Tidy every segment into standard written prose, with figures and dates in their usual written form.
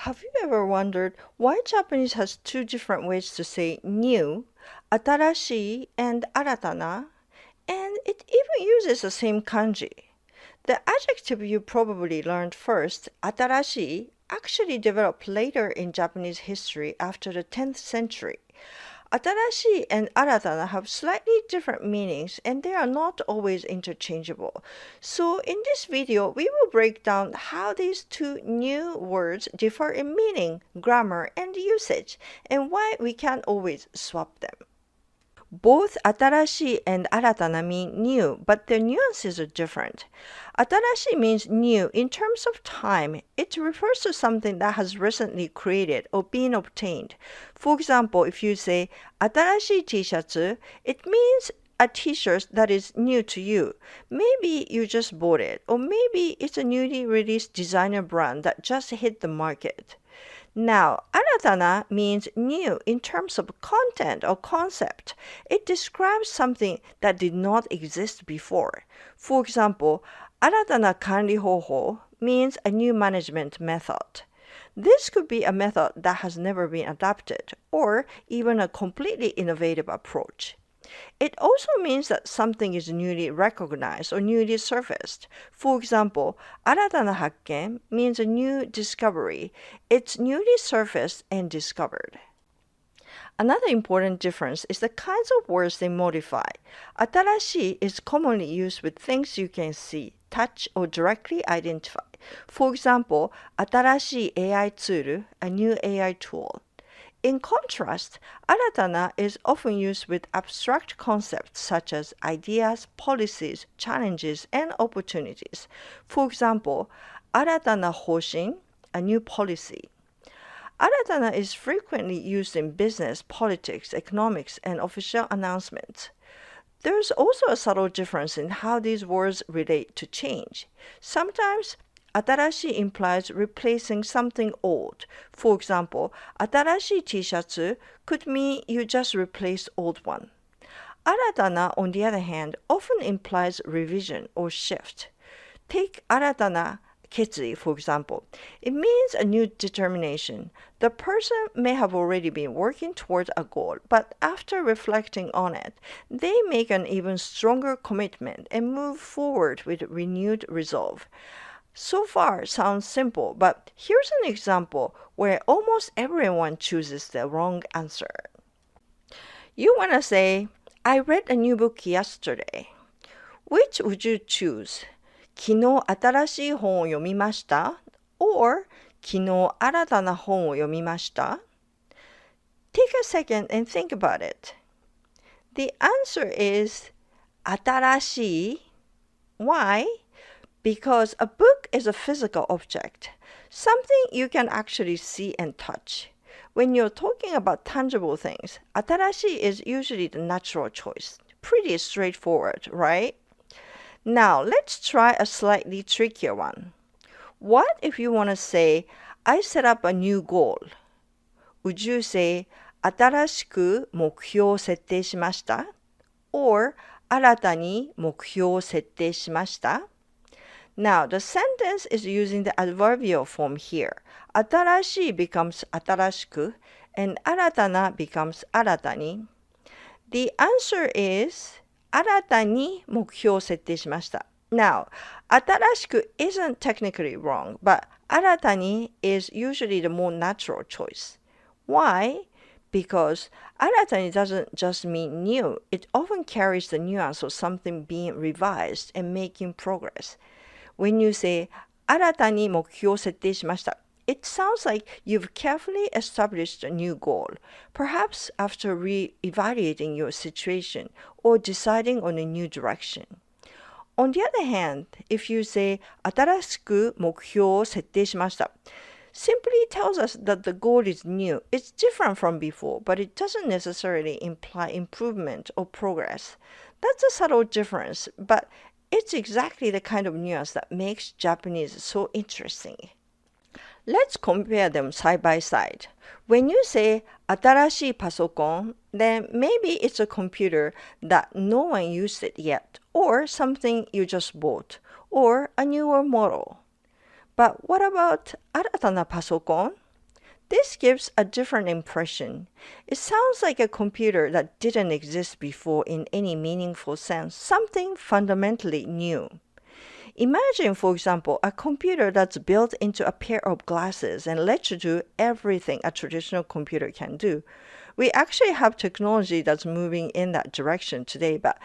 Have you ever wondered why Japanese has two different ways to say new, 新しい and 新たな, and it even uses the same kanji? The adjective you probably learned first, 新しい, actually developed later in Japanese history after the 10th century. 新しい and 新たな have slightly different meanings and they are not always interchangeable. So in this video, we will break down how these two new words differ in meaning, grammar, and usage, and why we can't always swap them. Both 新しい and 新たな mean new, but their nuances are different. 新しい means new in terms of time. It refers to something that has recently created or been obtained. For example, if you say 新しい T-shirt, it means a t-shirt that is new to you. Maybe you just bought it, or maybe it's a newly released designer brand that just hit the market. Now, 新たな means new in terms of content or concept. It describes something that did not exist before. For example, 新たな管理方法 means a new management method. This could be a method that has never been adapted, or even a completely innovative approach. It also means that something is newly recognized or newly surfaced. For example, 新たな発見 means a new discovery. It's newly surfaced and discovered. Another important difference is the kinds of words they modify. 新しい is commonly used with things you can see, touch, or directly identify. For example, 新しい AI ツール, a new AI tool. In contrast, 新たな is often used with abstract concepts such as ideas, policies, challenges, and opportunities. For example, 新たな方針, a new policy. 新たな is frequently used in business, politics, economics, and official announcements. There's also a subtle difference in how these words relate to change. Sometimes 新しい implies replacing something old. For example, 新しい T-shirt could mean you just replaced old one. 新たな, on the other hand, often implies revision or shift. Take 新たな決意, for example. It means a new determination. The person may have already been working toward a goal, but after reflecting on it, they make an even stronger commitment and move forward with renewed resolve. So far sounds simple, but here's an example where almost everyone chooses the wrong answer. You want to say, I read a new book yesterday. Which would you choose? 昨日新しい本を読みました? Or 昨日新たな本を読みました? Take a second and think about it. The answer is 新しい. Why? Because a book is a physical object, something you can actually see and touch. When you're talking about tangible things, 新しい is usually the natural choice. Pretty straightforward, right? Now, let's try a slightly trickier one. What if you want to say, I set up a new goal? Would you say, 新しく目標を設定しました? Or 新たに目標を設定しました? Now, the sentence is using the adverbial form here. 新しい becomes 新しく and 新たな becomes 新たに. The answer is 新たに目標を設定しました. Now, 新しく isn't technically wrong, but 新たに is usually the more natural choice. Why? Because 新たに doesn't just mean new. It often carries the nuance of something being revised and making progress. When you say 新たに目標を設定しました, it sounds like you've carefully established a new goal, perhaps after re-evaluating your situation or deciding on a new direction. On the other hand, if you say 新しく目標を設定しました, simply tells us that the goal is new. It's different from before, but it doesn't necessarily imply improvement or progress. That's a subtle difference, but it's exactly the kind of nuance that makes Japanese so interesting. Let's compare them side by side. When you say 新しいパソコン, then maybe it's a computer that no one used it yet, or something you just bought, or a newer model. But what about 新たなパソコン? This gives a different impression. It sounds like a computer that didn't exist before in any meaningful sense, something fundamentally new. Imagine, for example, a computer that's built into a pair of glasses and lets you do everything a traditional computer can do. We actually have technology that's moving in that direction today, but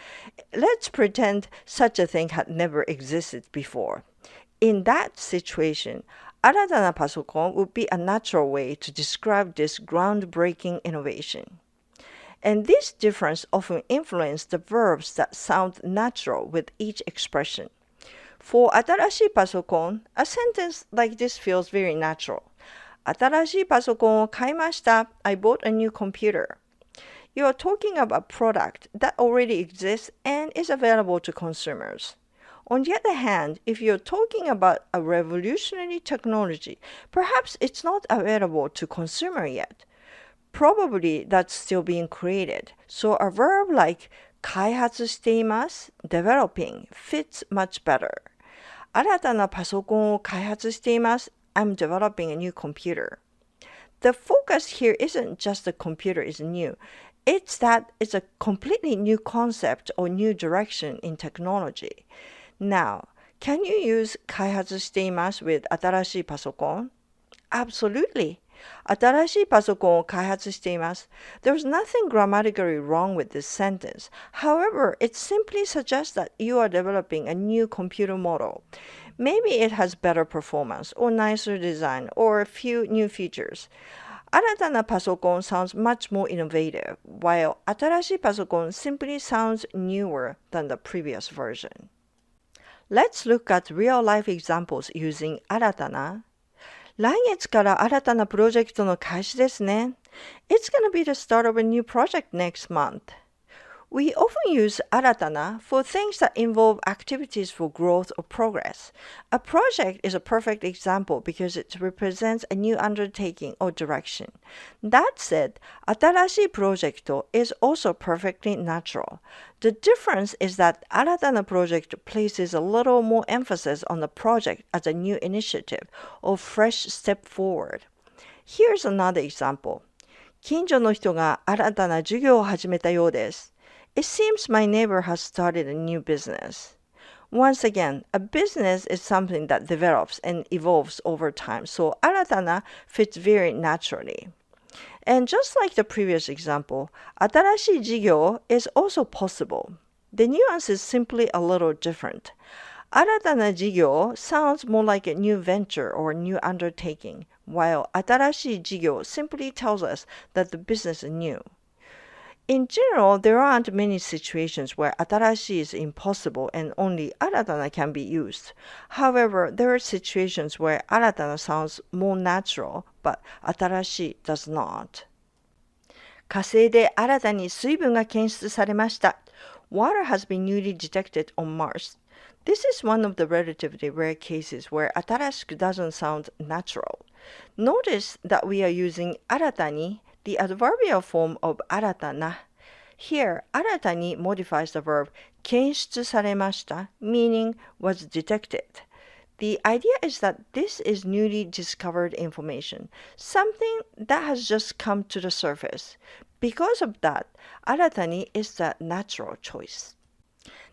let's pretend such a thing had never existed before. In that situation, 新たなパソコン would be a natural way to describe this groundbreaking innovation. And this difference often influences the verbs that sound natural with each expression. For 新しいパソコン, a sentence like this feels very natural. 新しいパソコンを買いました. I bought a new computer. You are talking about a product that already exists and is available to consumers. On the other hand, if you're talking about a revolutionary technology, perhaps it's not available to consumer yet. Probably that's still being created. So a verb like 開発しています, developing, fits much better. 新たなパソコンを開発しています. I'm developing a new computer. The focus here isn't just the computer is new. It's that it's a completely new concept or new direction in technology. Now, can you use 開発しています with 新しいパソコン? Absolutely. 新しいパソコンを開発しています. There's nothing grammatically wrong with this sentence. However, it simply suggests that you are developing a new computer model. Maybe it has better performance or nicer design or a few new features. 新たなパソコン sounds much more innovative, while 新しいパソコン simply sounds newer than the previous version. Let's look at real-life examples using 新たな. 来月から新たなプロジェクトの開始ですね. It's going to be the start of a new project next month. We often use 新たな for things that involve activities for growth or progress. A project is a perfect example because it represents a new undertaking or direction. That said, 新しいプロジェクト is also perfectly natural. The difference is that 新たなプロジェクト places a little more emphasis on the project as a new initiative or fresh step forward. Here's another example. 近所の人が新たな授業を始めたようです. It seems my neighbor has started a new business. Once again, a business is something that develops and evolves over time, so 新たな fits very naturally. And just like the previous example, 新しい事業 is also possible. The nuance is simply a little different. 新たな事業 sounds more like a new venture or new undertaking, while 新しい事業 simply tells us that the business is new.In general, there aren't many situations where 新しい is impossible and only 新たな can be used. However, there are situations where 新たな sounds more natural, but 新しい does not. 火星で新たに水分が検出されました. Water has been newly detected on Mars. This is one of the relatively rare cases where 新しく doesn't sound natural. Notice that we are using 新たに, the adverbial form of 新たな. Here, 新たに modifies the verb 検出されました, meaning was detected. The idea is that this is newly discovered information, something that has just come to the surface. Because of that, 新たに is the natural choice.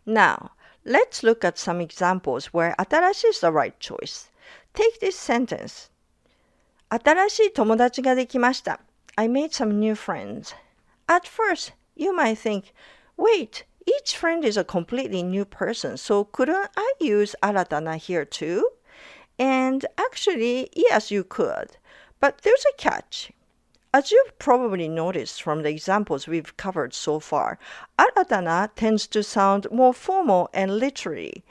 Now, let's look at some examples where 新しい is the right choice. Take this sentence. 新しい友達ができました. I made some new friends. At first, you might think, wait, each friend is a completely new person, so couldn't I use 新たな here too? And actually, yes, you could. But there's a catch. As you've probably noticed from the examples we've covered so far, 新たな tends to sound more formal and literary.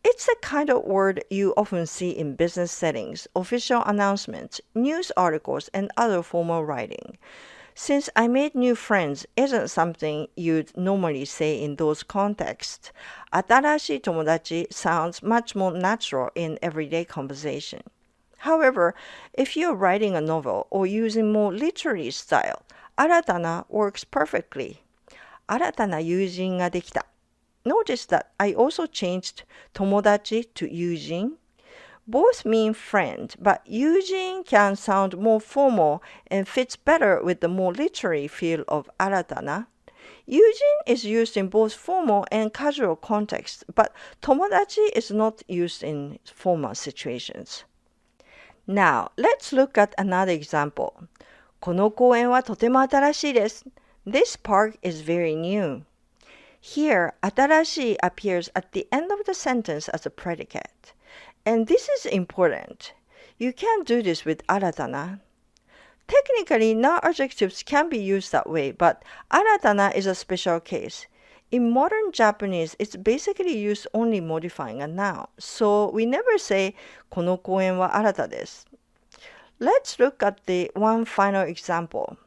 It's the kind of word you often see in business settings, official announcements, news articles, and other formal writing. Since I made new friends isn't something you'd normally say in those contexts, 新しい友達 sounds much more natural in everyday conversation. However, if you're writing a novel or using more literary style, 新たな works perfectly. 新たな友人ができた. Notice that I also changed 友達 to 友人. Both mean friend, but Eugene can sound more formal and fits better with the more literary feel of 新たな. Eugene is used in both formal and casual contexts, but 友達 is not used in formal situations. Now, let's look at another example. この公園はとても新しいです. This park is very new. Here, 新しい appears at the end of the sentence as a predicate. And this is important. You can't do this with 新たな. Technically, non-adjectives can be used that way, but 新たな is a special case. In modern Japanese, it's basically used only modifying a noun. So we never say この公園は新たです. Let's look at the one final example.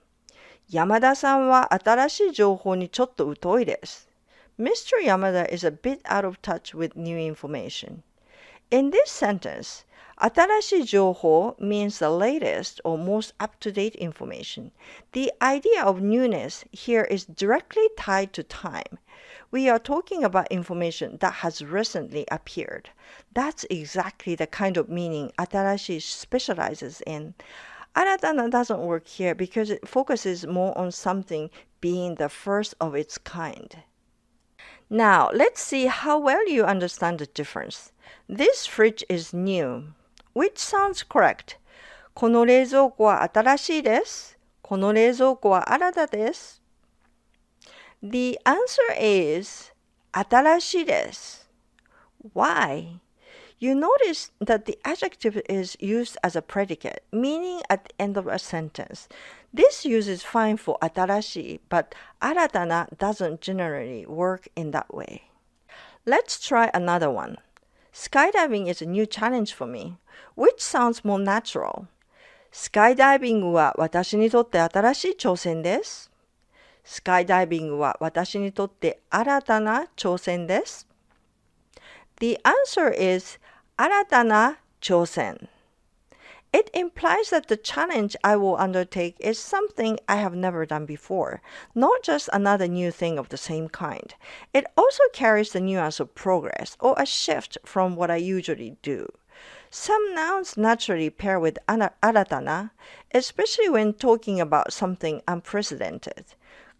山田さんは新しい情報にちょっと疎いです. Mr. Yamada is a bit out of touch with new information. In this sentence, 新しい情報 means the latest or most up-to-date information. The idea of newness here is directly tied to time. We are talking about information that has recently appeared. That's exactly the kind of meaning 新しい specializes in. 新たな doesn't work here because it focuses more on something being the first of its kind. Now, let's see how well you understand the difference. This fridge is new. Which sounds correct? この冷蔵庫は新しいです。この冷蔵庫は新たです。The answer is 新しいです。Why? You notice that the adjective is used as a predicate, meaning at the end of a sentence. This use is fine for 新しい, but 新たな doesn't generally work in that way. Let's try another one. Skydiving is a new challenge for me. Which sounds more natural? スカイダイビングは私にとって新しい挑戦です。スカイダイビングは私にとって新たな挑戦です。The answer is 新たな挑戦. It implies that the challenge I will undertake is something I have never done before, not just another new thing of the same kind. It also carries the nuance of progress or a shift from what I usually do. Some nouns naturally pair with 新たな, especially when talking about something unprecedented.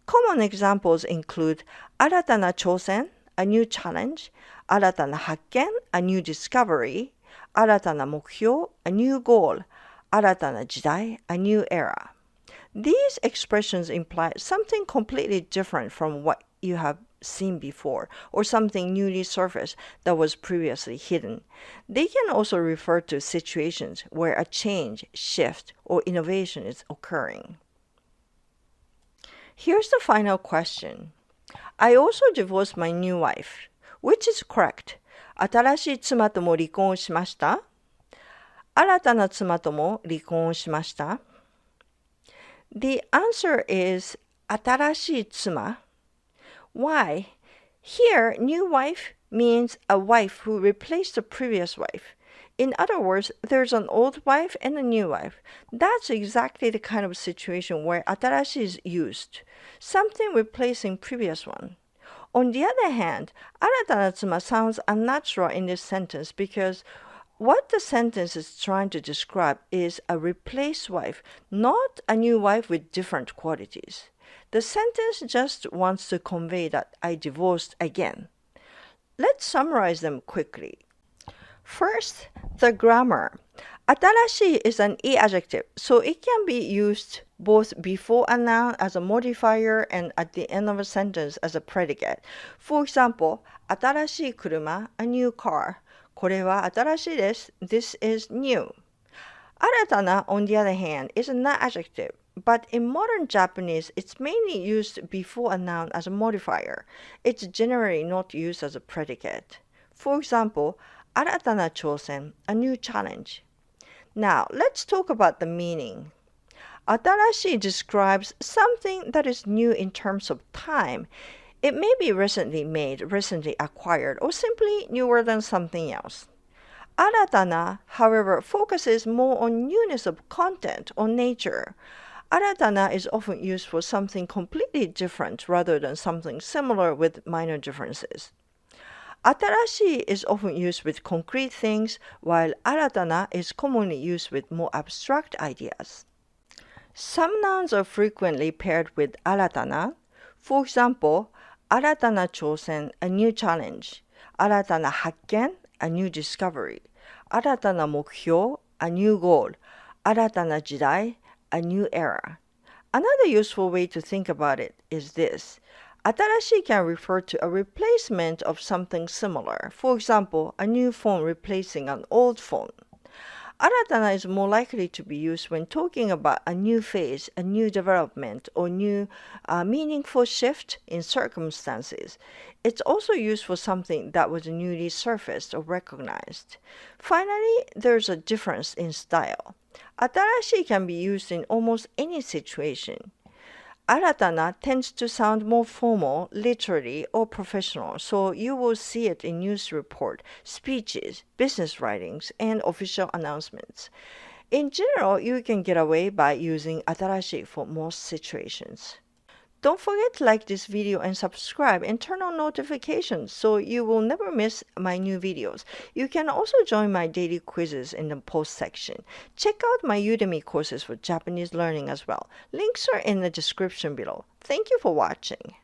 Common examples include 新たな挑戦, a new challenge, 新たな発見, a new discovery, 新たな目標, a new goal, 新たな時代, a new era. These expressions imply something completely different from what you have seen before, or something newly surfaced that was previously hidden. They can also refer to situations where a change, shift, or innovation is occurring. Here's the final question. I also divorced my new wife. Which is correct? 新しい妻とも離婚しました?新たな妻とも離婚しました? The answer is 新しい妻. Why? Here, new wife means a wife who replaced the previous wife. In other words, there's an old wife and a new wife. That's exactly the kind of situation where 新しい is used. Something replacing previous one. On the other hand, 新たな妻 sounds unnatural in this sentence because what the sentence is trying to describe is a replaced wife, not a new wife with different qualities. The sentence just wants to convey that I divorced again. Let's summarize them quickly. First, the grammar. 新しい is an e-adjective, so it can be used both before a noun as a modifier and at the end of a sentence as a predicate. For example, 新しい車, a new car. これは新しいです. This is new. 新たな, on the other hand, is an adjective, but in modern Japanese, it's mainly used before a noun as a modifier. It's generally not used as a predicate. For example, 新たな挑戦, a new challenge. Now, let's talk about the meaning. 新しい describes something that is new in terms of time. It may be recently made, recently acquired, or simply newer than something else. 新たな, however, focuses more on newness of content or nature. 新たな is often used for something completely different rather than something similar with minor differences. Atarashi is often used with concrete things, while aratana is commonly used with more abstract ideas. Some nouns are frequently paired with aratana. For example, 新たな挑戦 a new challenge, 新たな発見 a new discovery, 新たな目標 a new goal, 新たな時代 a new era. Another useful way to think about it is this. 新しい can refer to a replacement of something similar. For example, a new phone replacing an old phone. 新たな is more likely to be used when talking about a new phase, a new development, or new meaningful shift in circumstances. It's also used for something that was newly surfaced or recognized. Finally, there's a difference in style. 新しい can be used in almost any situation. 新たな tends to sound more formal, literary, or professional, so you will see it in news report, speeches, business writings, and official announcements. In general, you can get away by using 新しい for most situations. Don't forget to like this video and subscribe and turn on notifications so you will never miss my new videos. You can also join my daily quizzes in the post section. Check out my Udemy courses for Japanese learning as well. Links are in the description below. Thank you for watching.